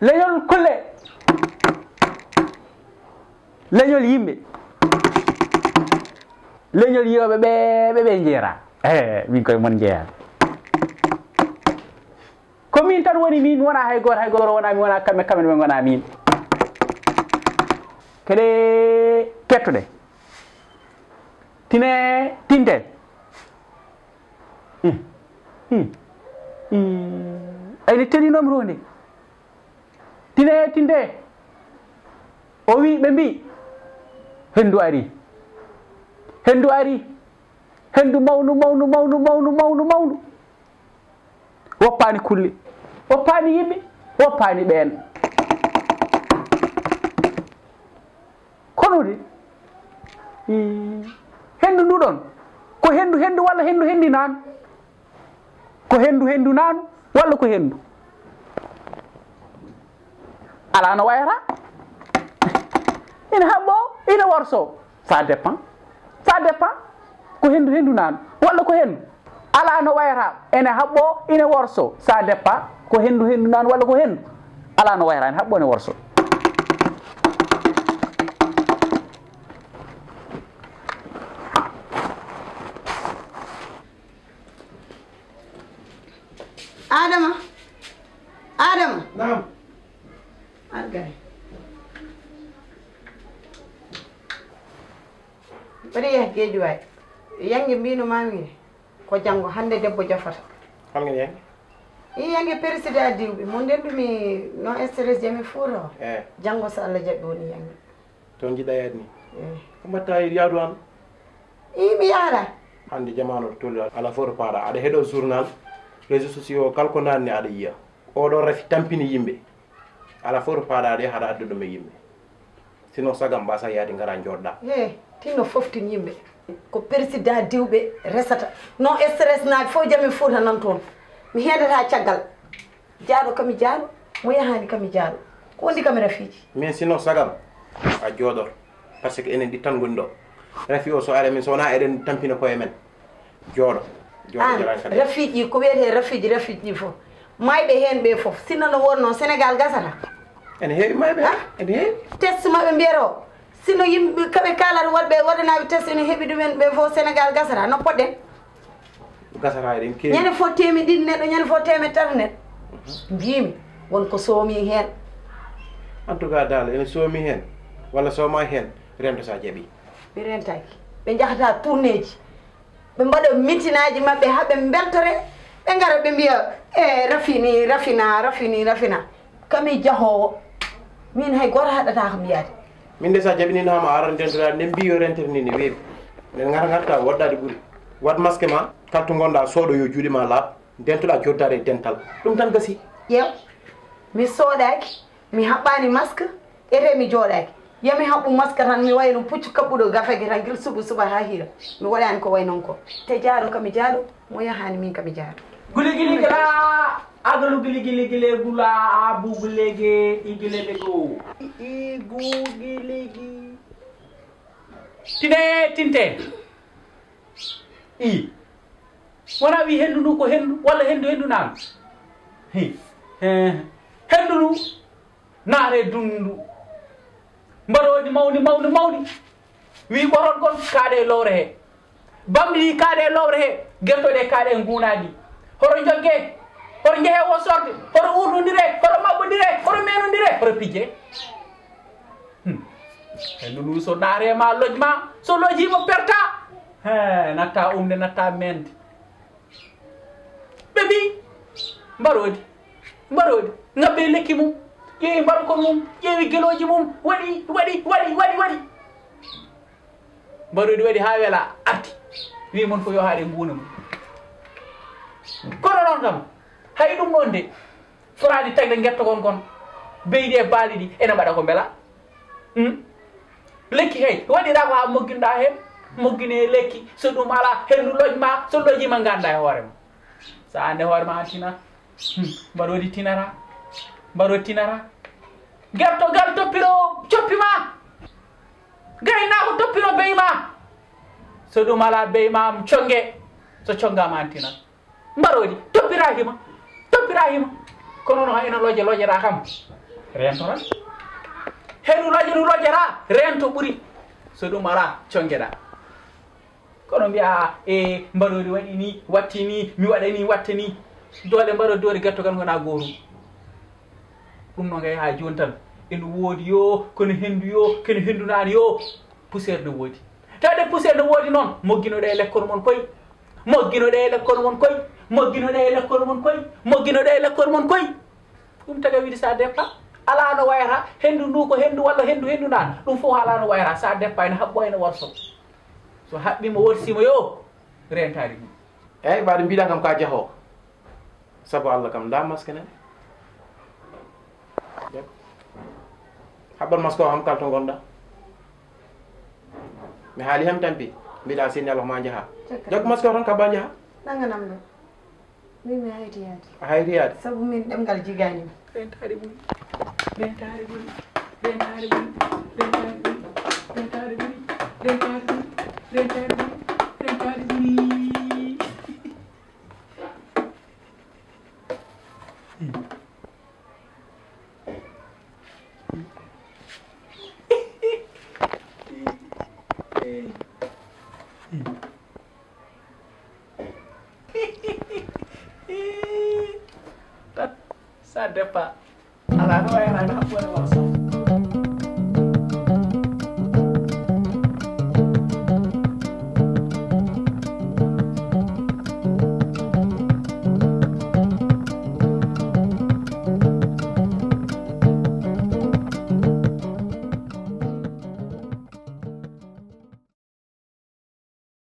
leñol kulle leñol yimɓe leñol yiyoɓe ɓe jeera min koye mon jeeya ko min tan woni min wona hay goto wona min wona kamɓe ɓe gona min kede kettoɗe tinte ayne teninomi ronde tinte o wi ɓe mbi hendu ari hendu mawnu woppani kulle woppani yimɓe woppani ɓeen kono de hendu nduɗon ko hendu walla hendu nanu ko hendu nanu walla ko hendu ala no wayata ina haɓɓo ina worso ça dépend ko hendu nanu walla ko hendu ala no wayata ene haɓɓo ina worso ça dépend ko hendu nanu walla ko hendu ala no wayata ene haɓɓo ene worso Adama naam algay bari yah geeju way yangi mbino mamire ko jango hande debbo jafata hol ngeen yangi yangi président diwɓe mo ndendumi no stress jami fuuro jango so Allah jaɓɓi woni yangi toon jiɗɗa yaade ni ko mbatta yaadu an mi yaara hande jamanu tolni ala fof to paara aɗa heeɗo journal réseaux sociaux kala ko nanni aɗa yiya oɗo rafi tampini yimɓe ala fof to paara aɗa haɗa addu ɗum e yimɓe sinon sagam mbasa yaade gara joɗɗa tinno foftin yimɓe ko président diwɓe resata non stress naaɓe fof jami fuuta nan toon mi heedata caggal jaaɗo kami jaaɗo mo yahani kami jaaɗo ko wondi kami rafiji min sinon sagam a jooɗor par ce que enen ɗi tan goni ɗo rafi o so ara min so wona eɗen tampina koye men jooɗo rafiji ko wiyete rafiji fof mayɓe hen ɓe fof sinno no wonno Sénégal gasata ene heewi mayɓe ene heewi test maɓe mbiyata o sino yimɓe kaɓe kalata waɗɓe waɗanaɓe test ene heeɓi ɗumen ɓe fof Sénégal gasata no poɗɗen gasata eɗen keewi ñande fof temi ɗiɗi neɗɗo ñande fof temed tati neɗɗo mbimi wonko soomi hen en tout cas dal ene soomi hen walla sooma hen rento sa jaaɓi ɓe rentaki ɓe jahata tourné ji ɓe mbaɗa mitinaji maɓɓe haaɓe beltore ɓe gara ɓe mbiya rafina kami jahowo min hay goto haɗata kam yiyade min de sa jaɓininohama aran dentorade nden mbiyo rentere ni ne weeɓi nden garta woɗɗade ɓuuri wat masque ma kalto gonɗa sooɗo yo juuɗe ma laaɓ dentoɗa joddade e dental ɗum tan gasi ƴeew mi soodaki mi haɓɓani masque ete mi jooɗaki yomi haɓɓu masque tan mi wayno puccu kaɓɓuɗo gafeke tan guel suba ha hiira mi waɗani ko way noon ko te jaaɗo kami jaaɗo mo yahani min kami jaaɗo guligili gila agalu giligili gula abu gulege igilelego igugiligi tinte wona wi hendu ndu ko hendu walla hendu nanu hendu ndu naare dundu mbaɗoji mawni wi ɓoron gon kaaɗe lowre he bamɗi kaaɗe lowre he gertoɗe kaaɗe ngunaɗi horo jogge horo jeehe wo sorde horo urdodire horo maɓɓodire horo menodire horo pijje hendu ndu so naarema loj ma so lojimo perta natta umde natta mende ɓe mbi mbaɗodi ngabbe lekki mum ƴeewi mbaɗkon mum ƴeewi geloji mum waɗi mbaɗodi waɗi ha weela arti wi mon ko yo haɗe nguuna mum kono noon kam hay ɗum ɗon de foradi tagde guertogon kon beydi e baali ɗi ene mbaɗa ko beela lekki hey waɗira ko ha mogginoɗa hen moggine lekki so ɗum ala hendu lojma so lojima ganda e hoorema sa ande hoorema an tina mbaɗodi tinara gertogal toppiro coppima gaynako toppiro beyma so ɗum ala beymam congue so congama an tinat mbaɗodi toppira hima kono no ina lojera kam rentoran hendu lojera rento ɓuri so ɗum ala congeɗa kono mbiya e mbaɗodi waɗi ni watti ni mi waɗa ni watte ni dole mbaɗo dori gertogal gona gooru ɗum no ngay ha joni tan ene woodi yo kono hendu nani yo poussiére ne woodi tawde poussiére ne woodi noon mogginoɗe e lekkol mon koy mogginoɗe e lekkol mon koy mogginoɗe e lekkol mon koy mogginoɗe e lekkol mon koy ɗum taga wiide sa deppa ala no wayata hendu ndu ko hendu walla hendu nani ɗum fof ala no wayata sa deppa ene haɓɓo ene worso so haɓɓima worsima yo rentari ɗum eyyi mbaɗo mbiɗa kam ka jaaho saabu Allah kam da masque nen haɓɓal masque o kam kala to gonɗa mi haali hem tampi mbiɗa sinni Allah ma jaaha jaggu masque o tan kabba jaaha nanganam ɗo min mi hayri yaade a hayri yaade sabu min ɗemgal jiganima rentari ɓuri rentari ɓuri rentari ɓuri rentari ɓuri rentari ɓuri rentari ɓuri rentari ɓuri rentari ɓuri sa deppa ala no wayata no haɓɓone worso